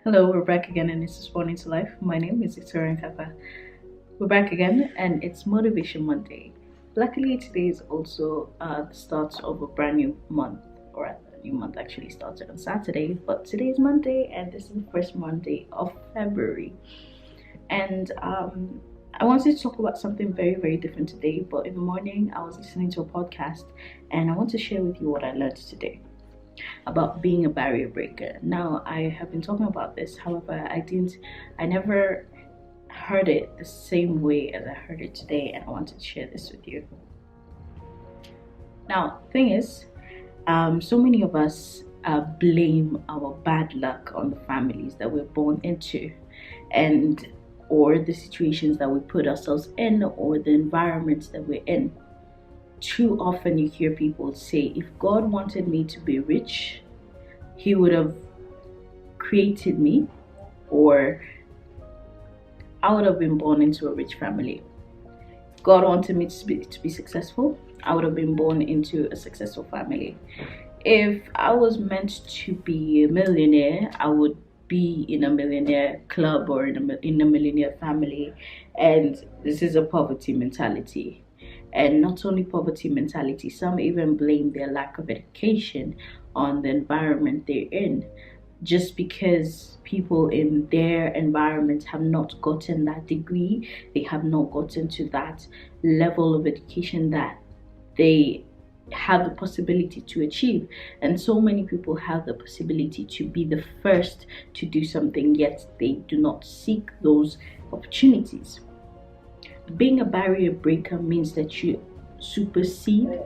Hello, we're back again, and this is Born into Life. My name is NKATHA. We're back again, and it's Motivation Monday. Luckily, today is also the start of a brand new month, or a new month actually started on Saturday, but today is Monday, and this is the first Monday of February. And I wanted to talk about something very, very different today, but in the morning, I was listening to a podcast, and I want to share with you what I learned today about being a barrier breaker. Now, I have been talking about this, however, I never heard it the same way as I heard it today, and I wanted to share this with you. Now, thing is, so many of us blame our bad luck on the families that we're born into, and or the situations that we put ourselves in, or the environments that we're in. Too often you hear people say, if God wanted me to be rich, He would have created me, or I would have been born into a rich family. If God wanted me to be successful, I would have been born into a successful family. If I was meant to be a millionaire, I would be in a millionaire club or in a millionaire family. And this is a poverty mentality. And not only poverty mentality, some even blame their lack of education on the environment they're in, just because people in their environment have not gotten that degree, they have not gotten to that level of education that they have the possibility to achieve. And so many people have the possibility to be the first to do something, yet they do not seek those opportunities. Being a barrier breaker means that you supersede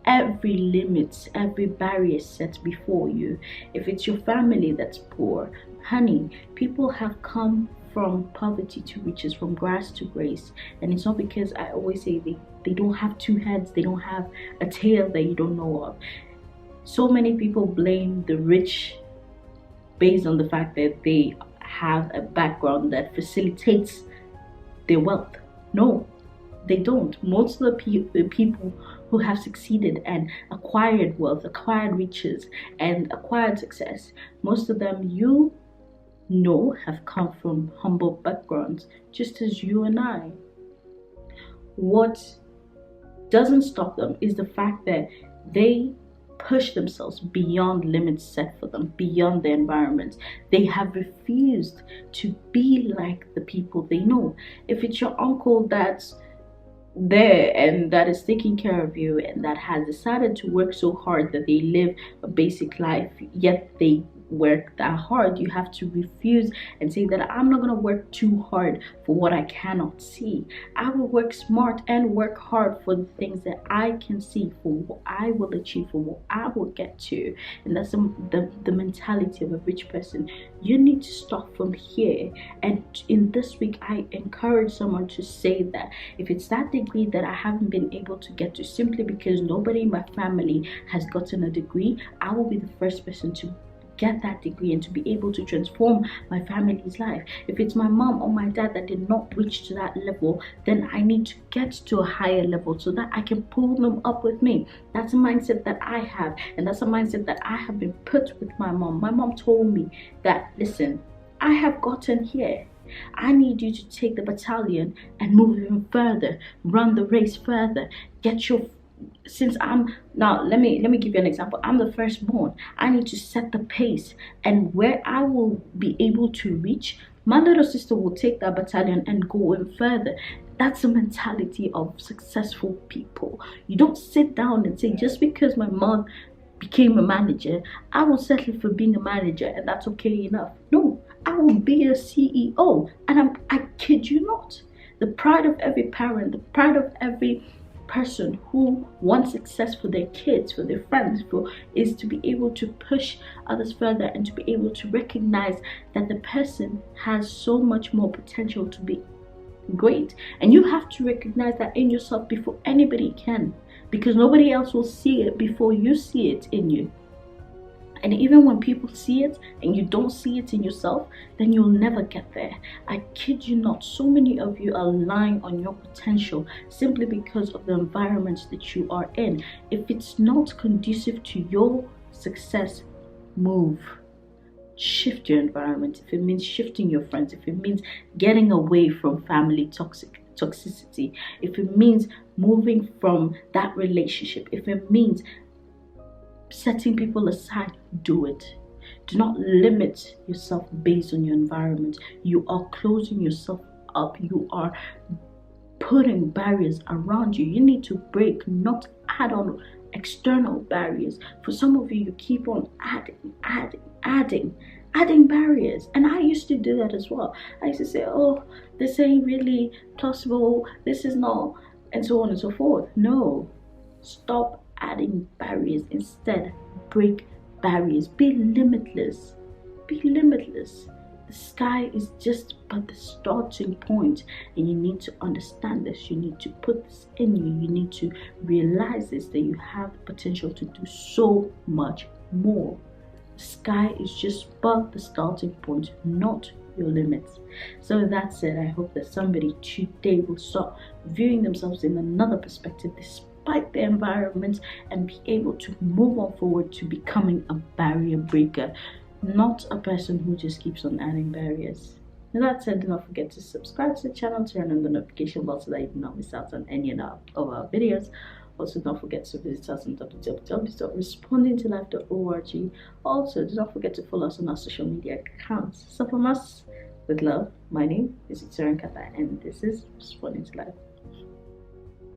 every limit, every barrier set before you. If it's your family that's poor, honey, people have come from poverty to riches, from grass to grace. And it's not because I always say they don't have two heads, they don't have a tail that you don't know of. So many people blame the rich based on the fact that they have a background that facilitates their wealth. No, they don't. Most of the people who have succeeded and acquired wealth, acquired riches, and acquired success, most of them have come from humble backgrounds, just as you and I. What doesn't stop them is the fact that they push themselves beyond limits set for them, beyond their environment. They have refused to be like the people they know. If it's your uncle that's there and that is taking care of you and that has decided to work so hard that they live a basic life, yet they work that hard, you have to refuse and say that I'm not going to work too hard for what I cannot see. I will work smart and work hard for the things that I can see, for what I will achieve, for what I will get to. And that's the mentality of a rich person. You need to start from here. And in this week, I encourage someone to say that if it's that degree that I haven't been able to get to simply because nobody in my family has gotten a degree, I will be the first person to get that degree and to be able to transform my family's life. If it's my mom or my dad that did not reach to that level, then I need to get to a higher level so that I can pull them up with me. That's a mindset that I have, and that's a mindset that I have been put with my mom. My mom told me that, listen, I have gotten here. I need you to take the battalion and move even further, run the race further, get your since I'm now let me give you an example. I'm the firstborn. I need to set the pace, and where I will be able to reach, my little sister will take that battalion and go in further. That's the mentality of successful people. You don't sit down and say, just because my mom became a manager, I will settle for being a manager and that's okay enough. No, I will be a CEO, and I kid you not. The pride of every parent, the pride of every person who wants success for their kids, for their friends, is to be able to push others further and to be able to recognize that the person has so much more potential to be great. And you have to recognize that in yourself before anybody can, because nobody else will see it before you see it in you. And even when people see it and you don't see it in yourself, then you'll never get there. I kid you not, so many of you are relying on your potential simply because of the environment that you are in. If it's not conducive to your success, move. shift your environment, if it means shifting your friends, if it means getting away from family toxicity, if it means moving from that relationship, if it means setting people aside, do it. Do not limit yourself based on your environment. You are closing yourself up. You are putting barriers around you. You need to break, not add on external barriers. For some of you, you keep on adding barriers. And I used to do that as well. I used to say, oh, this ain't really possible, this is not, and so on and so forth. No, stop adding barriers. Instead, break barriers. Be limitless. Be limitless. The sky is just but the starting point, and you need to understand this. You need to put this in you. You need to realize this, that you have the potential to do so much more. The sky is just but the starting point, not your limits. So that said, I hope that somebody today will start viewing themselves in another perspective despite their environment, and be able to move on forward to becoming a barrier breaker, not a person who just keeps on adding barriers. With that said, do not forget to subscribe to the channel, turn on the notification bell so that you do not miss out on any of our videos. Also, don't forget to visit us on www.respondingtolife.org. Also, do not forget to follow us on our social media accounts. So from us, with love, my name is NKATHA, and this is Responding to Life.